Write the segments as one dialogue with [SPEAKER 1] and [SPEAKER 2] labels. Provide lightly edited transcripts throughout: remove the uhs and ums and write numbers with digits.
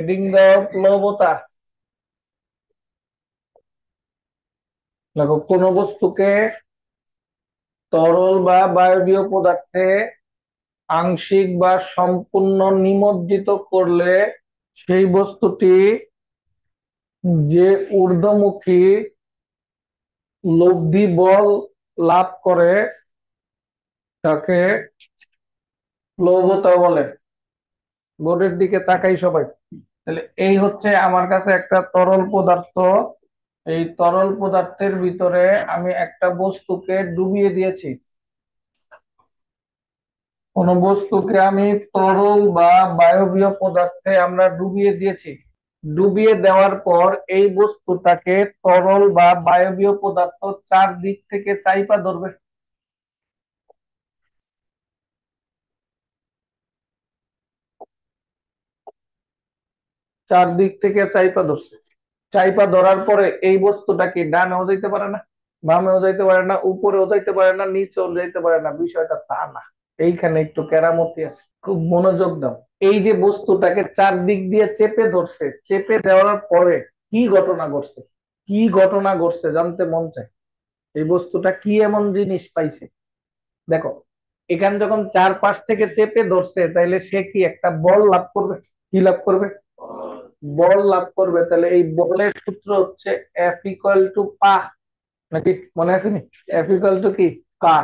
[SPEAKER 1] Heading দাও প্লবতা। দেখো কোন বস্তুকে তরল বা বায়বীয় পদার্থে আংশিক বা সম্পূর্ণ নিমজ্জিত করলে সেই বস্তুটি যে ঊর্ধ্বমুখী লব্ধি বল লাভ করে তাকে প্লবতা বলে। বোর্ডের দিকে তাকাই সবাই। তাহলে এই হচ্ছে আমার কাছে একটা তরল পদার্থ। এই তরল পদার্থের ভিতরে আমি একটা বস্তুকে ডুবিয়ে দিয়েছি। কোন বস্তুকে আমি তরল বা বায়বীয় পদার্থে আমরা ডুবিয়ে দিয়েছি। ডুবিয়ে দেওয়ার পর এই বস্তুটাকে তরল বা বায়বীয় পদার্থ চার দিক থেকে চাইপা ধরবে। চার দিক থেকে চাইপা ধরছে। চাইপা ধরার পরে এই বস্তুটা কি ডানেও যাইতে পারে না, বামেও যাইতে পারে না, উপরেও যাইতে পারে না, নিচেও যাইতে পারে না। বিষয়টা তা না, এইখানে একটু কেরামতি আছে, খুব মনোযোগ দাও। এই যে বস্তুটাকে চার দিক দিয়ে চেপে ধরছে, চেপে দেওয়ার পরে কি ঘটনা ঘটছে, কি ঘটনা ঘটছে জানতে মন চায়। এই বস্তুটা কি এমন জিনিস পাইছে। দেখো, এখানে যখন চারপাশ থেকে চেপে ধরছে তাইলে সে কি একটা বল লাভ করবে। কি লাভ করবে? বল লাভ করবে। তাহলে এই বলের সূত্র হচ্ছে এফ ইকুয়াল টু পা, নাকি মনে আছে নি? এফ ইকুয়াল টু কি? পা।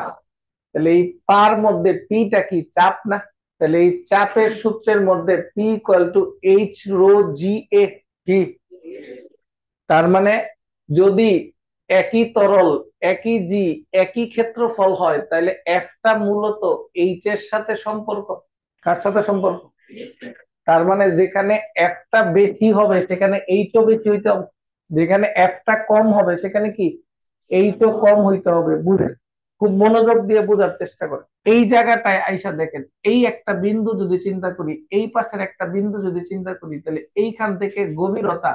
[SPEAKER 1] তাহলে এই পার মধ্যে পিটা কি? চাপ না? তাহলে এই চাপের সূত্রের মধ্যে P equal to H rho G A. কি? তার মানে যদি একই তরল, একই জি, একই ক্ষেত্রফল হয় তাহলে এফটা মূলত এইচ এর সাথে সম্পর্ক। কার সাথে সম্পর্ক? তার মানে যেখানে এফটা বেশি হবে সেখানে এইচও বেশি হইতে হবে, যেখানে এফটা কম হবে সেখানে কি? এইচও কম হইতে হবে। বুঝে, খুব মনোযোগ দিয়ে বোঝার চেষ্টা করে। এই জায়গাটায় আইসা দেখেন, এই একটা বিন্দু যদি চিন্তা করি, এই পাশের একটা বিন্দু যদি চিন্তা করি, তাহলে এইখান থেকে গভীরতা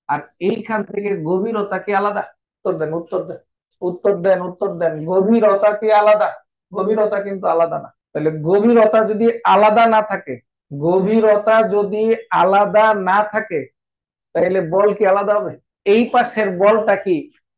[SPEAKER 1] আর এইখান থেকে গভীরতা কি আলাদা? উত্তর দেন, উত্তর দেন, উত্তর দেন, উত্তর দেন। গভীরতা কি আলাদা? গভীরতা কিন্তু আলাদা না। তাহলে গভীরতা যদি আলাদা না থাকে, গভীরতা যদি আলাদা না থাকে তাহলে বল কি আলাদা হবে? এই পাশের বলটা কি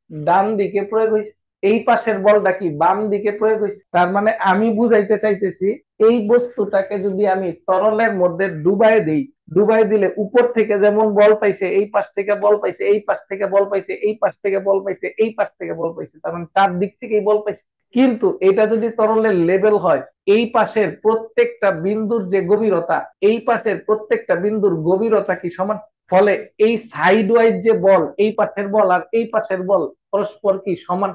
[SPEAKER 1] ডান দিকে প্রয়োগ হয়েছে, এই পাশের বলটা কি বাম দিকে প্রয়োগ হয়েছে। তার মানে আমি বুঝাইতে চাইতেছি, এই বস্তুটাকে যদি আমি তরলের মধ্যে ডুবাই দিই, ডুবাই দিলে উপর থেকে যেমন বল পাইছে, এই পাশ থেকে বল পাইছে, এই পাশ থেকে বল পাইছে, এই পাশ থেকে বল পাইছে, এই পাশ থেকে বল পাইছে, তার মানে চার দিক থেকেই বল পাইছে। কিন্তু এটা যদি তরলের লেভেল হয়, এই পাশের প্রত্যেকটা বিন্দুর যে গভীরতা, এই পাশের প্রত্যেকটা বিন্দুর গভীরতা কি সমান। ফলে এই সাইড ওয়াইজ যে বল, এই পাশের বল আর এই পাশের বল পরস্পর কি সমান।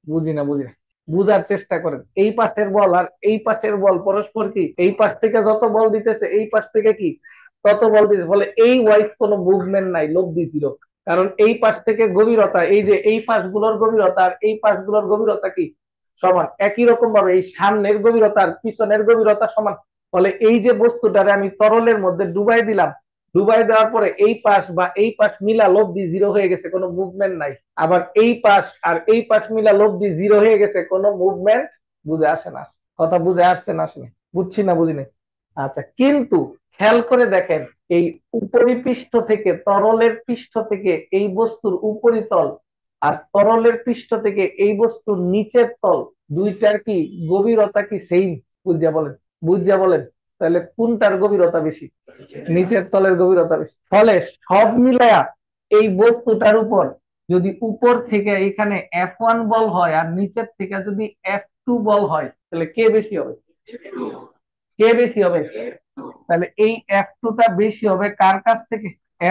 [SPEAKER 1] বুঝি না, বুঝি না, বুঝার চেষ্টা করেন। এই পাশের বল আর এই পাশের বল পরস্পর কি, এই পাশ থেকে যত বল দিতেছে এই পাশ থেকে কি তত বল দিতেছে। ফলে এই ওয়াইজ কোনো মুভমেন্ট নাই, লোভ দিছিল। কারণ এই পাশ থেকে গভীরতা, এই যে এই পাশগুলোর গভীরতা আর এই পাশগুলোর গভীরতা কি সমান। একই রকম ভাবে এই সামনের গভীরতা আর পিছনের গভীরতা সমান। ফলে এই যে বস্তুটারে আমি তরলের মধ্যে ডুবাই দিলাম, ডুবাই দেওয়ার পরে এই পাশ বা এই পাশ মিলা লব্ধি জিরো হয়ে গেছে, কোনো মুভমেন্ট নাই। আবার এই পাশ আর এই পাশ মিলা লব্ধি জিরো হয়ে গেছে, কোনো মুভমেন্ট। বুঝে আসে না? কথা বুঝে আসছে না আসলে? বুঝছি না, বুঝি নাই? আচ্ছা, কিন্তু খেয়াল করে দেখেন, এই উপরিপৃষ্ঠ থেকে, তরলের পৃষ্ঠ থেকে এই বস্তুর উপরিতল আর তরলের পৃষ্ঠ থেকে এই বস্তুর নিচের তল, দুইটার কি গভীরতা কি সেম? বুঝা বলেন, বুঝা বলেন। তাহলে কোনটার গভীরতা বেশি? নিচের তলের গভীরতা বেশি। ফলে সব মিলায়া এই বস্তুটার উপর যদি উপর থেকে এখানে F1 বল হয় আর নিচের থেকে যদি F2 বল হয়, তাহলে কে বেশি হবে? কে বেশি হবে? তাহলে এই F2টা বেশি হবে কার কাছ থেকে?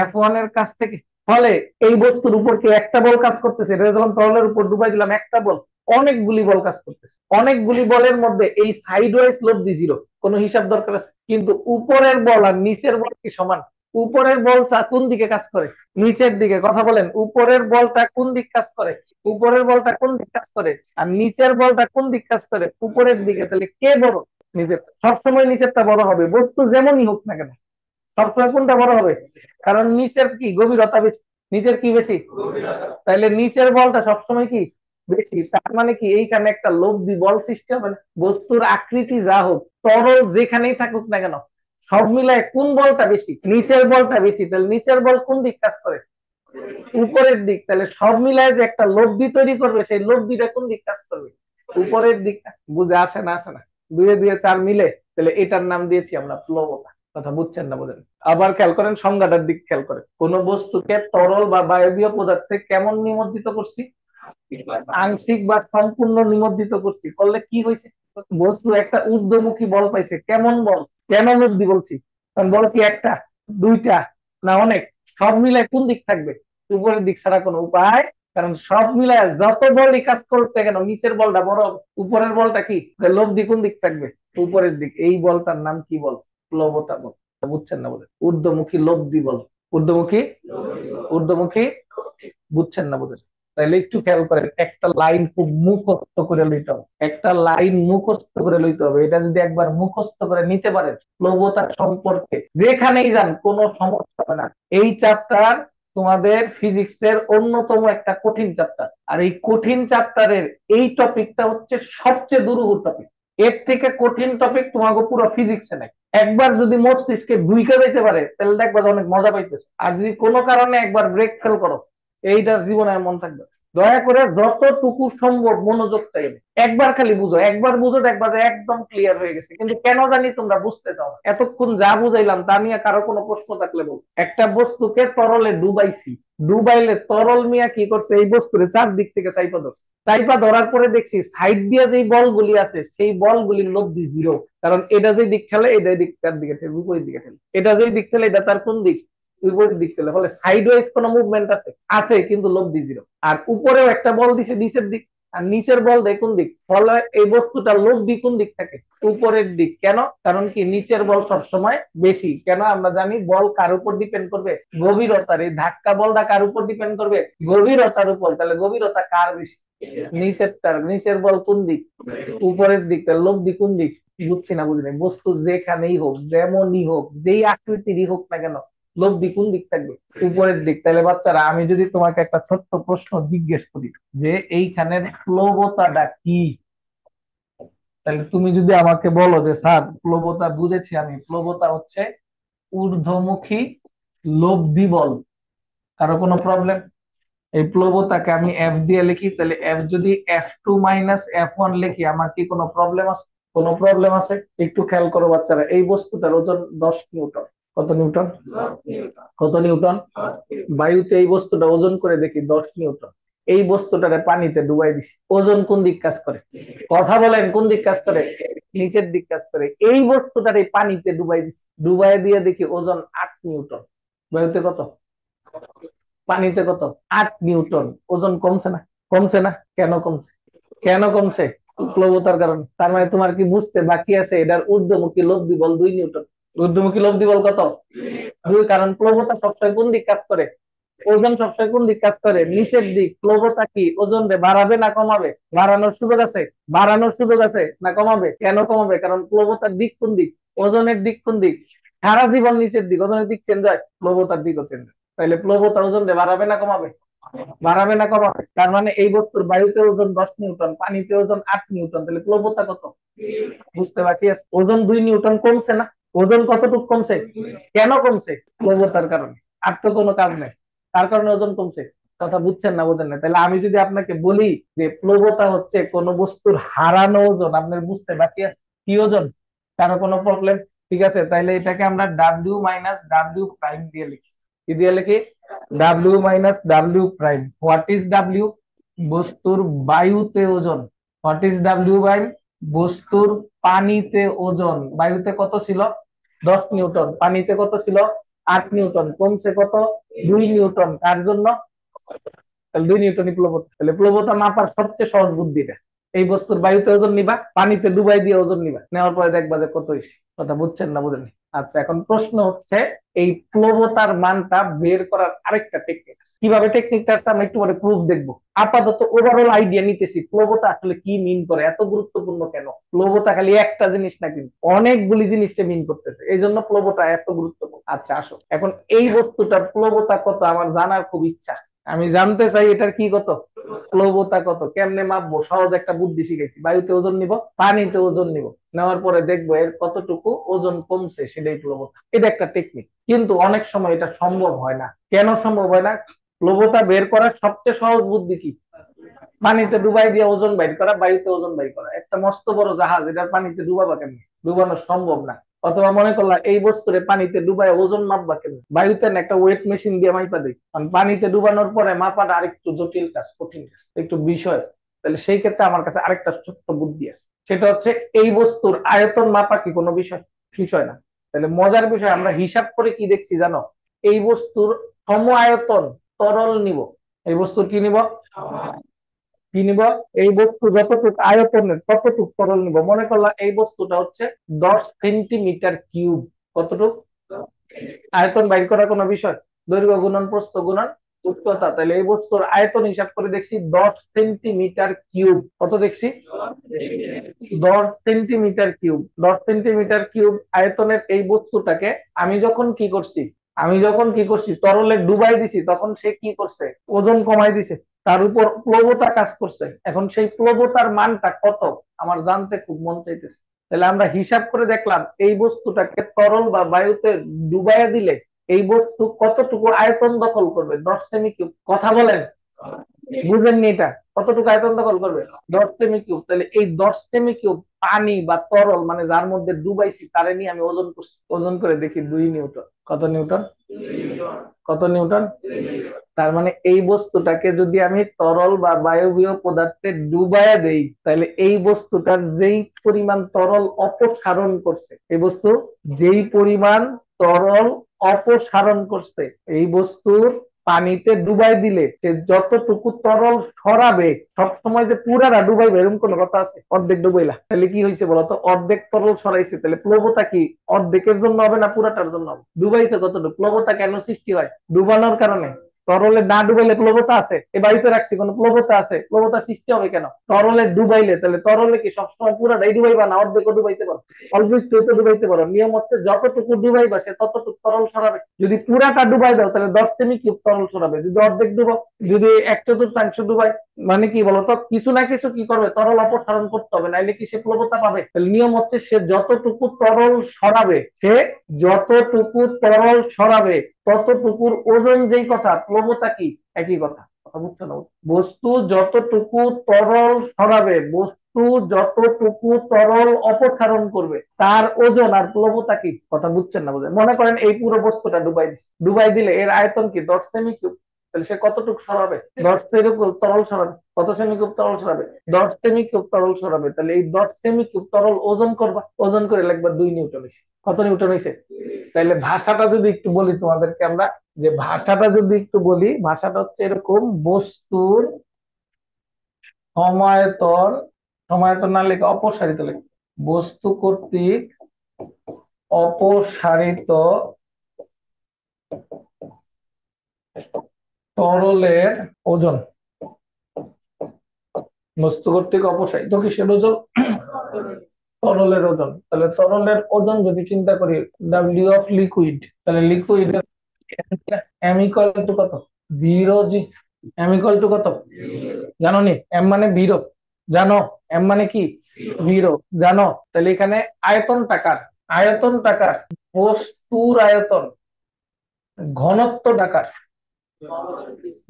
[SPEAKER 1] F1 এর কাছ থেকে। ফলে এই বস্তুর উপর কি একটা বল কাজ করতেছে? এটা যখন তরলের উপর ডুবাই দিলাম একটা বল, অনেকগুলি বল কাজ করতেছে। অনেকগুলি বলের মধ্যে এই সাইড ওয়াইজ লোড দি জিরো, কোনো হিসাব দরকার আছে? কিন্তু উপরের বল আর নিচের বল কি সমান? উপরের বলটা কোন দিকে কাজ করে? নিচের দিকে। কথা বলেন, উপরের বলটা কোন দিক কাজ করে? উপরের বলটা কোন দিক কাজ করে? আর নিচের বলটা কোন দিক কাজ করে? উপরের দিকে। তাহলে কে বড়? নিচের। সবসময় নিচেরটা বড় হবে, বস্তু যেমনই হোক না কেন। সবসময় কোনটা বড় হবে? কারণ নিচের কি গভীরতা বেশি। নিচের কি বেশি? তাইলে নিচের বলটা সবসময় কি বেশি। তার মানে কি এইখানে একটা লব্ধি বল সৃষ্টি হবে না? বস্তুর আকৃতি যা হোক, তরল যেখানেই থাকুক না কেন, সব মিলায় কোন বলটা বেশি? নিচের বলটা বেশি। তাহলে নিচের বল কোন দিক কাজ করে? উপরের দিক। তাহলে সব মিলায় যে একটা লব্ধি তৈরি করবে, সেই লব্ধিটা কোন দিক কাজ করবে? উপরের দিকটা। বুঝে আসে না? আসে না? দুয়ে দুয়ে চার মিলে। তাহলে এটার নাম দিয়েছি আমরা প্লবতা। কথা বুঝছেন না? বোঝেন? আবার খেয়াল করেন, সংজ্ঞাটার দিক খেয়াল করেন। কোন বস্তুকে তরল বা বায়বীয় পদার্থে কেমন নিমজ্জিত করছি? আংশিক বা সম্পূর্ণ নিমজ্জিত করছি। করলে কি হয়েছে? বস্তু একটা ঊর্ধ্বমুখী বল পাইছে। কেমন বল? কেন লব্ধি বলছি? কারণ বল কি একটা, দুইটা, না অনেক? সব মিলায় কোন দিক থাকবে? উপরের দিক ছাড়া কোনো উপায়। কারণ সব মিলায় যত বলই কাজ করতে কেন, নিচের বলটা বড় হবে। উপরের বলটা কি? লব্ধি কোন দিক থাকবে? উপরের দিক। এই বলটার নাম কি বল? প্লবতা বল। বুঝছেন না? বলে ঊর্ধ্বমুখী লব্ধি বল। ঊর্ধ্বমুখী, ঊর্ধ্বমুখী। বুঝছেন না? বুঝেন? তাহলে একটু খেয়াল করেন, একটা লাইন খুব মুখস্থ করে লইতে হবে। একটা লাইন মুখস্থ করে লইতে হবে। এটা যদি একবার মুখস্থ করে নিতে পারেন, প্লবতা সম্পর্কে যেখানেই যান কোনো সমস্যা হবে না। এই চ্যাপ্টার তোমাদের ফিজিক্সের অন্যতম একটা কঠিন চ্যাপ্টার। আর এই কঠিন চ্যাপ্টারের এই টপিকটা হচ্ছে সবচেয়ে দুরূহ টপিক। এর থেকে কঠিন টপিক তোমাকে পুরো ফিজিক্সে নাই। একবার যদি মস্তিষ্কে ঢুইকে যাইতে পারে, তাহলে দেখবা যে অনেক মজা পাইতেছে। আর যদি কোনো কারণে একবার ব্রেক ফেল করো, এইটার জীবনে মন থাকবে। দয়া করে যতটুকু সম্ভব মনোযোগ চাইবে। একবার খালি বুঝো, একবার বুঝো, দেখবা যে একদম ক্লিয়ার হয়ে গেছে। কিন্তু কেন জানি তোমরা বুঝতে চাও না। এতক্ষণ যা বুঝাইলাম তা নিয়ে কারো কোনো প্রশ্ন থাকলে বল। একটা বস্তুকে তরলে ডুবাইছি, ডুবাইলে তরল মিয়া কি করছে? এই বস্তুরে চারদিক থেকে চাইপা ধরছে। চাইপা ধরার পরে দেখছি সাইড দিয়ে যে বলগুলি আছে, সেই বলগুলির লব্ধি জিরো। কারণ এটা যে দিক ঠেলে, এটা দিক তার দিকে ঠেলে, বিপরীত দিকে ঠেলে। এটা যে দিক ঠেলে, এটা তার কোন দিক? বিপরীত দিক ঠেলে। ফলে সাইড ওয়াইজ কোনো মুভমেন্ট আছে? আছে, কিন্তু লব্ধি জিরো। আর উপরেও একটা বল দিছে নিচের দিক, আর নিচের বল দেয় কোন দিক? ফলে এই বস্তুটা লব্ধি কোন দিক থাকে? উপরের দিক। কেন? কারণ কি নিচের বল সবসময় বেশি। কেন? আমরা জানি বল কার উপর ডিপেন্ড করবে? গভীরতার। এই ধাক্কা বলটা কার উপর ডিপেন্ড করবে? গভীরতার উপর। তাহলে গভীরতা কার বেশি? নিচেরটার। নিচের বল কোন দিক? উপরের দিক। তাহলে লব্ধি কোন দিক? বুঝছি না? বুঝি নাই? বস্তু যেখানেই হোক, যেমনই হোক, যেই আকৃতিরই হোক না কেন, লব্ধি কোন দিক থাকবে? উপরের দিক। তাহলে বাচ্চারা, আমি যদি তোমাকে একটা ছোট্ট প্রশ্ন জিজ্ঞেস করি যে এইখানের প্লবতাটা কি, তাহলে তুমি যদি আমাকে বলো যে স্যার প্লবতা বুঝেছি আমি, প্লবতা হচ্ছে ঊর্ধ্বমুখী লব্ধি বল, কারো কোনো প্রবলেম? এই প্লবতাকে আমি এফ দিয়ে লিখি, তাহলে এফ যদি F2 - F1 লিখি, আমার কি কোনো প্রবলেম আছে? কোনো প্রবলেম আছে? একটু খেয়াল করো বাচ্চারা, এই বস্তুটার ওজন 10 নিউটন। কত নিউটন? কত নিউটন? বায়ুতে এই বস্তুটা ওজন করে দেখি 10 নিউটন। এই বস্তুটারে পানিতে ডুবাই দিছি, ওজন কোন দিক কাজ করে? কথা বলেন, কোন দিক কাজ করে? নিচের দিক কাজ করে। এই বস্তুটারে পানিতে ডুবাই দিছি, ডুবাই দিয়ে দেখি ওজন 8 নিউটন। বায়ুতে কত? পানিতে কত? 8 নিউটন। ওজন কমছে না? কমছে না? কেন কমছে? কেন কমছে? প্লবতার কারণে। তার মানে তোমার কি বুঝতে বাকি আছে? এটার ঊর্ধ্বমুখী লব্ধি বল 2 নিউটন। ঊর্ধ্বমুখী লব্ধি বল কত? 2। কারণ প্লবতা সবসময় কোন দিক কাজ করে? ওজন সবসময় কোন দিক কাজ করে? নিচের দিক। প্লবতা কি ওজন রে বাড়াবে না কমাবে? বাড়ানোর সুযোগ আছে? বাড়ানোর সুযোগ আছে না কমাবে? কেন কমাবে? কারণ প্লবতার দিক কোন দিক? ওজনের দিক কোন দিক? সারা জীবন নিচের দিক। ওজনের দিক চেঞ্জ হয়, প্লবতার দিকও চেঞ্জ হয়। তাহলে প্লবতা ওজন রে বাড়াবে না কমাবে? বাড়াবে না কমাবে? তার মানে এই বস্তুর বায়ুতে ওজন 10 নিউটন, পানিতে ওজন 8 নিউটন। তাহলে প্লবতা কত? বুঝতে বাকি আছে? ওজন 2 নিউটন কমছে না? ওজন কতটুকু কমছে? কেন কমছে? প্লবতার কারণে। আর তো কোনো কাজ নেই। তার কারণে ওজন কমছে। কথা বুঝছেন না? বোঝেন না? তাহলে আমি যদি আপনাকে বলি যে প্লবতা হচ্ছে কোন বস্তুর হারানো ওজন, আপনার বুঝতে বাকি আছে? কি ওজন? কারো কোনো প্রবলেম? ঠিক আছে, তাইলে এটাকে আমরা W - W' দিয়ে লিখি। কি দিয়ে লিখি? W - W'। What is W? বস্তুর বায়ুতে ওজন। What is W/? বস্তুর পানিতে ওজন। বায়ুতে কত ছিল? 10 নিউটন। পানিতে কত ছিল? 8 নিউটন। কমছে কত? 2 নিউটন। কার জন্য? তাহলে 2 নিউটনই প্লবতা। তাহলে প্লবতা মাপার সবচেয়ে সহজ বুদ্ধি এটা। এই বস্তুর বায়ুতে ওজন নিবা, পানিতে ডুবাই দিয়ে ওজন নিবা, নেওয়ার পরে দেখবা যে কত হইছে। কথা বুঝছেন না? বুঝেন? আচ্ছা, এখন প্রশ্ন হচ্ছে এই প্লবতার মানটা বের করার আরেকটা টেকনিক। কিভাবে টেকনিকটা আছে আমরা একটু পরে প্রুফ দেখবো। আপাতত ওভারঅল আইডিয়া নিতেছি প্লবতা আসলে কি মিন করে, এত গুরুত্বপূর্ণ কেন? প্লবতা খালি একটা জিনিস না, কিন্তু অনেকগুলি জিনিসকে মিন করতেছে, এই জন্য প্লবতা এত গুরুত্বপূর্ণ। আচ্ছা আসো, এখন এই বস্তুটার প্লবতা কত আমার জানার খুব ইচ্ছা। আমি জানতে চাই এটার কি কত, প্লবতা কত, কেমনে মাপবো? সহজ একটা বুদ্ধি শিখেছি, বায়ুতে ওজন নিব, পানিতে ওজন নিব, নেওয়ার পরে দেখবো এর কতটুকু ওজন কমছে, সেটাই প্লবতা। এটা একটা টেকনিক, কিন্তু অনেক সময় এটা সম্ভব হয় না। কেন সম্ভব হয় না? প্লবতা বের করার সবচেয়ে সহজ বুদ্ধি কি? পানিতে ডুবাই দিয়ে ওজন বাইর করা, বায়ুতে ওজন বাইর করা। একটা মস্ত বড় জাহাজ, এটা পানিতে ডুবাবা কেমনি? ডুবানো সম্ভব না। অথবা মনে করলা এই বস্তুরে পানিতে ডুবাই ওজন মাপবা কেমনি? বায়ুতে না, একটা ওয়েট মেশিন দিয়ে মাইপা দিই। কারণ পানিতে ডুবানোর পরে মাপাটা আরেকটু জটিল কাজ, কঠিন কাজ, একটু বিষয়। তাহলে সেই ক্ষেত্রে আমার কাছে আরেকটা ছোট্ট বুদ্ধি আছে, সেটা হচ্ছে এই বস্তুর আয়তন মাপা কি কোনো বিষয়? বিষয় না। তাহলে মজার বিষয়, আমরা হিসাব করে কি দেখছি জানো? এই বস্তুর সম আয়তন তরল নিব। এই বস্তুর কি নিব? কি নিব? এই বস্তু যতটুকু আয়তনের ততটুকু তরল নিব। মনে করলাম এই বস্তুটা হচ্ছে 10 সেন্টিমিটার কিউব। কতটুক আয়তন বাইর করা কোনো বিষয়? দৈর্ঘ্য গুণন প্রস্থ গুণন উচ্চতা। তাহলে এই বস্তুর আয়তন হিসাব করে দেখছি 10 সেন্টিমিটার কিউব। কত দেখছি? 10 সেন্টিমিটার কিউব। 10 সেন্টিমিটার কিউব আয়তনের এই বস্তুটাকে আমি যখন কি করছি তরলে ডুবাই দিছি, তখন সে কি করছে? ওজন কমাই দিছে, তার উপর প্লবতা কাজ করছে। এখন সেই প্লবতার মানটা কত আমার জানতে খুব মন চাইতেছে। তাহলে আমরা হিসাব করে দেখলাম এই বস্তুটাকে তরল বা বায়ুতে ডুবাইয়া দিলে এই বস্তু কতটুকু আয়তন দখল করবে? 10 সেমি কিউব। কথা বলেন, বুঝেননি এটা? কতটুকু আয়তন দখল করবে? 10 সেমি কিউব। তাহলে এই 10 সেমি কিউব পানি বা তরল, মানে যার মধ্যে ডুবাইছি, তারে নিয়ে আমি ওজন করছি। ওজন করে দেখি 2 নিউটন। কত নিউটন? কত নিউটন? তার মানে এই বস্তুটাকে যদি আমি তরল বা বায়বীয় পদার্থে ডুবাইয়া দেই, তাহলে এই বস্তুটার যেই পরিমাণ তরল অপসারণ করছে, এই বস্তু যেই পরিমাণ তরল অপসারণ করছে, এই বস্তুর পানিতে ডুবাই দিলে সে যতটুকু তরল সরাবে, সব সময় যে পুরাটা ডুবাইবে এরকম কোনো কথা আছে? অর্ধেক ডুবাইলা, তাহলে কি হয়েছে বলতো? অর্ধেক তরল সরাইছে। তাহলে প্লবতা কি অর্ধেকের জন্য হবে না পুরাটার জন্য হবে? ডুবাইছে কতটুকু? প্লবতা কেন সৃষ্টি হয়? ডুবানোর কারণে। তরলে না ডুবাইলে প্লবতা আছে? এ বাড়িতে রাখছি, কোনো প্লবতা আছে? প্লবতা সৃষ্টি হবে কেন? তরলে ডুবাইলে। তাহলে তরলে কি সবসময় পুরাটাই ডুবাইবা না অর্ধেকও ডুবাইতে পারো? অল্প একটু ডুবাইতে পারো। নিয়ম হচ্ছে যতটুকু ডুবাইবা সে ততটুকু তরল সরাবে। যদি পুরাটা ডুবাই দাও তাহলে 10 সেমি কিউব তরল সরাবে। যদি অর্ধেক ডুবাও, যদি 1/4 ডুবাই, মানে কি বলতো, কিছু না কিছু কি করবে? তরল অপসারণ করতে হবে, নাইলে কি সে প্লবতা পাবে? তাহলে নিয়ম হচ্ছে সে যতটুকু তরল সরাবে, ততটুকুর ওজন যেই কথা, প্লবতা কি একই কথা। কথা বুঝছো না? বস্তু যতটুকু তরল সরাবে, বস্তু যতটুকু তরল অপসারণ করবে, তার ওজন আর প্লবতা কি। কথা বুঝছেন না? বুঝেন? মনে করেন এই পুরো বস্তুটা ডুবাই দিচ্ছে, ডুবাই দিলে এর আয়তন কি 10 সেমি কিউব। তাহলে সে কতটুকু সরাবে? 10 সেমি কিউব তরল সরাবে। কত সেমি কিউব তরল সরাবে? 10 সেমি কিউব তরল সরাবে। তাহলে এই 10 সেমি কিউব তরল ওজন করবা, ওজন করে লাগবে 2 নিউটন হয়েছে। কত নিউটন হয়েছে? তাইলে ভাষাটা যদি একটু বলি তোমাদেরকে আমরা, যে ভাষাটা যদি একটু বলি, ভাষাটা হচ্ছে এরকম: বস্তুর সমায়তন, সমায়তন না লিখে অপসারিত লিখে, বস্তু কর্তৃক অপসারিত তরলের ওজন। বস্তু কর্তৃক অপসারিত কিসের ওজন? তরলের ওজন। তাহলে তরলের ওজন যদি চিন্তা করি, ডাব্লিউ অফ লিকুইড, তাহলে লিকুইড এম ইকুয়াল টু কত? জিরো। জি, এম ইকুয়াল টু কত জানো নি? এম মানে বিরো, জানো? এম মানে কি? বিরো, জানো? তাহলে এখানে আয়তন টাকার, আয়তন টাকার, বস্তুর আয়তন, ঘনত্ব টাকার।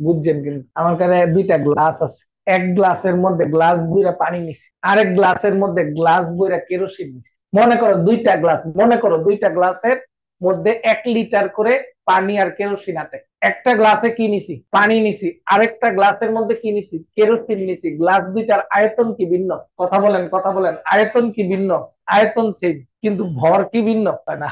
[SPEAKER 1] বুঝছেন? কিন্তু আমার কাছে 2টা গ্লাস আছে, এক গ্লাসের মধ্যে গ্লাস বইরা পানি নিছি, আরেক গ্লাসের মধ্যে গ্লাস বইরা কেরোসিন নিছি। মনে করো 2টা গ্লাস, মনে করো 2টা গ্লাসের মধ্যে 1 লিটার করে পানি আর কেরোসিন আছে। একটা গ্লাসে কি নিছি? পানি নিছি। আরেকটা গ্লাসের মধ্যে কি নিছি? কেরোসিন নিছি। গ্লাস দুইটার আয়তন কি ভিন্ন? কথা বলেন, কথা বলেন। আয়তন কি ভিন্ন? আয়তন সেম, কিন্তু ভর কি ভিন্ন? না,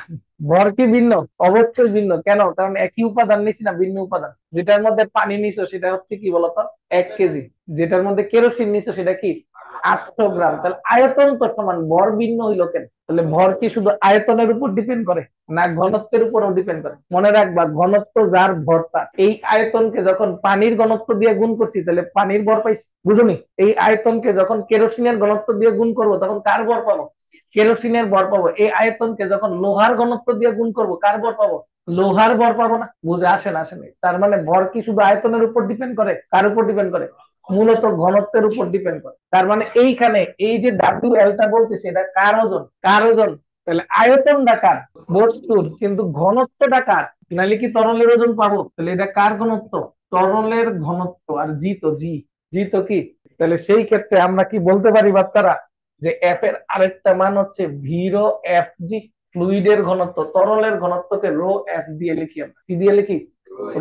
[SPEAKER 1] ভর কি ভিন্ন? অবশ্যই ভিন্ন। কেন? কারণ একই উপাদান নিছি না ভিন্ন উপাদান। যেটার মধ্যে পানি নিছো সেটা হচ্ছে কি বলতো 1 কেজি, যেটার মধ্যে কেরোসিন নিছো সেটা কি 800 গ্রাম। তাহলে আয়তন তো সমান, ভর ভিন্ন হইলো কেন? তাহলে ভর কি শুধু আয়তনের উপর ডিপেন্ড করে না ঘনত্বের উপরও ডিপেন্ড করে? মনে রাখবা, ঘনত্ব যার ভর তার। এই আয়তনকে যখন পানির ঘনত্ব দিয়ে গুণ করছি তাহলে পানির ভর পাইছি, বুঝুনি? এই আয়তনকে যখন কেরোসিনের ঘনত্ব দিয়ে গুণ করবো তখন কার ভর পাবো? কেরোসিনের ভর পাবো। এই আয়তনকে যখন লোহার ঘনত্ব দিয়ে গুণ করবো কার ভর পাবো? লোহার ভর পাবো না? বুঝে আসেন আসেন, তার মানে ভর কি শুধু আয়তনের উপর ডিপেন্ড করে? কার উপর ডিপেন্ড করে? মূলত ঘনত্বের উপর ডিপেন্ড করে। তার মানে এইখানে এই যে ডাব্লিউ এলটা বলতেছে, এটা কার ওজন? কার ওজন? তাহলে আয়তনটা কার? বস্তুর, কিন্তু ঘনত্বটা কার? নাহলে কি তরলের ওজন পাবো? তাহলে এটা কার ঘনত্ব? তরলের ঘনত্ব। আর জি তো জি, জি তো কি? তাহলে সেই ক্ষেত্রে আমরা কি বলতে পারি বাচ্চারা, যে এফ এর আরেকটা মান হচ্ছে ভিরো এফ জি। ফ্লুইডের ঘনত্ব, তরলের ঘনত্বকে রো এফ দিয়ে লিখি। আমরা কি দিয়ে লিখি?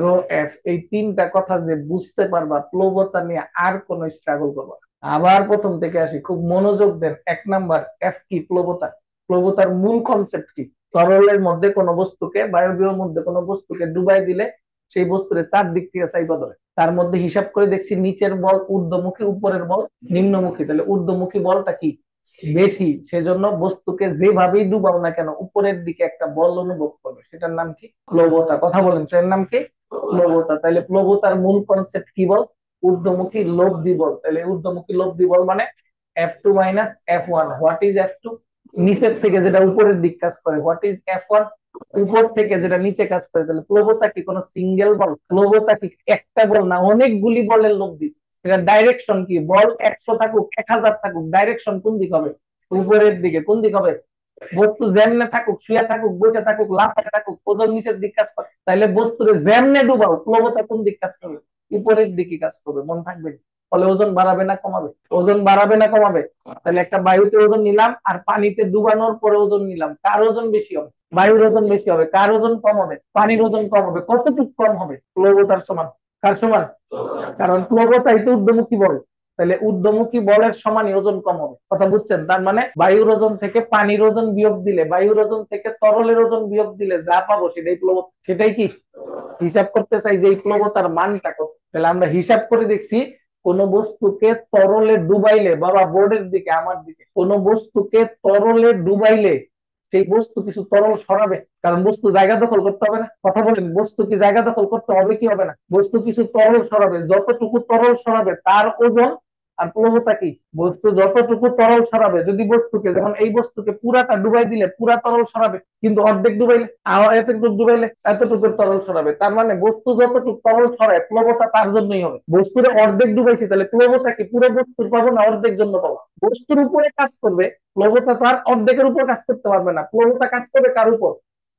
[SPEAKER 1] Rho F. এই তিনটা কথা যে বুঝতে পারবা, প্লবতা নিয়ে আর কোন স্ট্রাগল করবা না। আবার প্রথম থেকে আসি, খুব মনোযোগ দেন। 1 নাম্বার, এফ কি? প্লবতা। প্লবতার মূল কনসেপ্ট কি? তরলের মধ্যে কোন বস্তুকে, বায়বীয় মধ্যে কোন বস্তুকে ডুবাই দিলে সেই বস্তুর চারদিক থেকে চাইপা ধরে। তার মধ্যে হিসাব করে দেখছি, নিচের বল ঊর্ধ্বমুখী, উপরের বল নিম্নমুখী। তাহলে ঊর্ধ্বমুখী বলটা কি? বেশি। সেজন্য বস্তুকে যেভাবেই ডুবাও না কেন, উপরের দিকে একটা বল অনুভব করবে, সেটার নাম কি? প্লবতা। কথা বলেন, সেটার নাম কি? প্লবতা। তাহলে প্লবতার মূল কনসেপ্ট কি বল? ঊর্ধ্বমুখী লব্ধি বল। তাহলে ঊর্ধ্বমুখী লব্ধি বল মানে F2 minus F1। What is F2? নিচের থেকে যেটা উপরের দিক কাজ করে। What is F1? উপর থেকে যেটা নিচে কাজ করে। তাহলে প্লবতা কি কোনো সিঙ্গেল বল? প্লবতা কি একটা বল না, অনেকগুলি বলের লব্ধি। এটা ডাইরেকশন কি? বল 100 থাকুক, 1000 থাকুক, ডাইরেকশন কোন দিক হবে? উপরের দিকে। কোন দিক হবে? বস্তু যেমনে থাকুক, শুয়ে থাকুক, বসে থাকুক, লাফায় থাকুক, ওজন নিচের দিক কাজ করে। তাইলে বস্তুর যেমনে ডুবাও, প্লবতা কোন দিক কাজ করবে? উপরের দিকে কাজ করবে। মন থাকবে। ফলে ওজন বাড়াবে না কমাবে? ওজন বাড়াবে না কমাবে? তাহলে একটা বায়ুতে ওজন নিলাম আর পানিতে ডুবানোর পরে ওজন নিলাম, কার ওজন বেশি হবে? বায়ুর ওজন বেশি হবে। কার ওজন কম হবে? পানির ওজন কম হবে। কতটুকু কম হবে? প্লবতার সমান। কার সমান? কারণ প্লবতাই তো ঊর্ধ্বমুখী বল। তাহলে ঊর্ধ্বমুখী বলের সমানই ওজন কম হবে। কথা বুঝছেন? তার মানে বায়ুর ওজন থেকে পানির ওজন বিয়োগ দিলে, বায়ুর ওজন থেকে তরলের ওজন বিয়োগ দিলে যা পাবো সেটাই প্লবতা। সেটাই কি? হিসাব করতে চাই যে এই প্লবতার মানটা কত। তাহলে আমরা হিসাব করে দেখছি, কোন বস্তুকে তরলে ডুবাইলে, বাবা বোর্ডের দিকে, আমার দিকে, কোন বস্তুকে তরলে ডুবাইলে সেই বস্তু কিছু তরল সরাবে। কারণ বস্তু জায়গা দখল করতে হবে না? কথা বলেন, বস্তু কি জায়গা দখল করতে হবে কি হবে না? বস্তু কিছু তরল সরাবে, যতটুকু তরল সরাবে তার ওজন। আর প্লবতা কি? বস্তু যতটুকু তরল সরাবে। যদি বস্তুকে, যেমন এই বস্তুকে পুরাটা ডুবাই দিলে পুরা তরল সরাবে, কিন্তু অর্ধেক ডুবাইলে, এতটুকু ডুবাইলে এতটুকু তরল সরাবে। তার মানে বস্তু যতটুকু তরল সরায়, প্লবতা তার জন্যই হবে। বস্তুরে অর্ধেক ডুবাইছি, তাহলে প্লবতা কি পুরো বস্তুর পাবো না অর্ধেক জন্য পাবো? বস্তুর উপরে কাজ করবে। প্লবতা তো আর অর্ধেকের উপর কাজ করতে পারবে না। প্লবতা কাজ করবে কার উপর?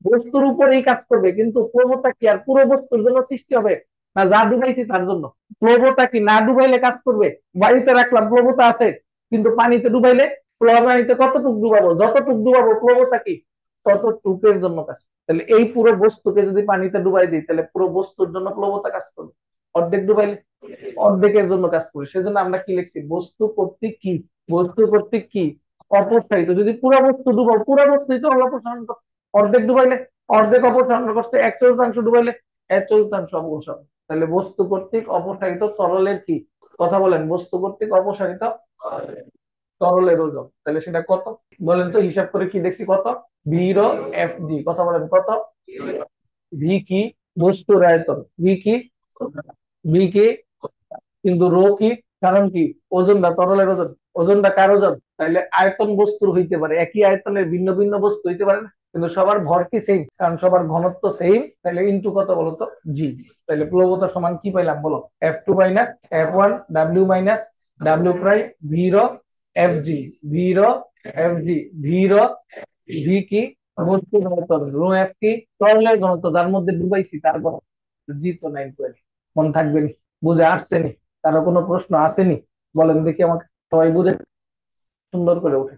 [SPEAKER 1] বস্তুর উপরেই কাজ করবে। কিন্তু প্লবতা কি আর পুরো বস্তুর জন্য সৃষ্টি হবে? না যা ডুবাইছি তার জন্য? প্লবতা কি না ডুবাইলে কাজ করবে? বাড়িতে রাখলাম, প্লবতা আছে, কিন্তু পানিতে ডুবাইলে, পানিতে কতটুকু ডুবাবো? যতটুকু ডুবাবো, প্লবতা কি ততটুকের জন্য কাজ। তাহলে এই পুরো বস্তুকে যদি পানিতে ডুবাই দিই, তাহলে পুরো বস্তুর জন্য প্লবতা কাজ করবে। অর্ধেক ডুবাইলে অর্ধেকের জন্য কাজ করবে। সেজন্য আমরা কি লিখছি? বস্তু কর্তৃক কি? বস্তু কর্তৃক কি? অপসারিত। যদি পুরো বস্তু ডুবাও, পুরো বস্তুই তো অপসারণ করছে। অর্ধেক ডুবাইলে অর্ধেক অপসারণ করছে, 1/4 ডুবাইলে 1/4 অপসারণ। তাহলে বস্তু কর্তৃক অপসারিত তরলের কি? কথা বলেন, বস্তু কর্তৃক অপসারিত তরলের ওজন। তাহলে সেটা কত বলেন তো? হিসাব করে কি দেখছি? কত? ভিরো এফ জি। কথা বলেন কত? ভি কি? বস্তুর আয়তন। ভি কি? ভি কি? কিন্তু রো কি? কারণ কি? ওজনটা তরলের ওজন। ওজনটা কার ওজন? তাইলে আয়তন বস্তুর হইতে পারে, একই আয়তনের ভিন্ন ভিন্ন বস্তু হইতে পারে না, কিন্তু সবার ভর কি সেম, কারণ সবার ঘনত্ব সেম। তাহলে ইনটু কত বলতো? জি। তাহলে প্লবতা সমান কি পাইলাম বলো? F2 minus F1 W minus W prime V rho F G. V rho F G. V rho V কি? বস্তুর ঘনত্ব। রো এফ কি? তরলের ঘনত্ব, যার মধ্যে ডুবাইছি তার ঘনত্ব। জি তো নাই করে। মন থাকবে নি? বুঝে আসছে নি? কারো কোনো প্রশ্ন আসেনি? বলেন দেখি আমাকে, সবাই বুঝে সুন্দর করে উঠে।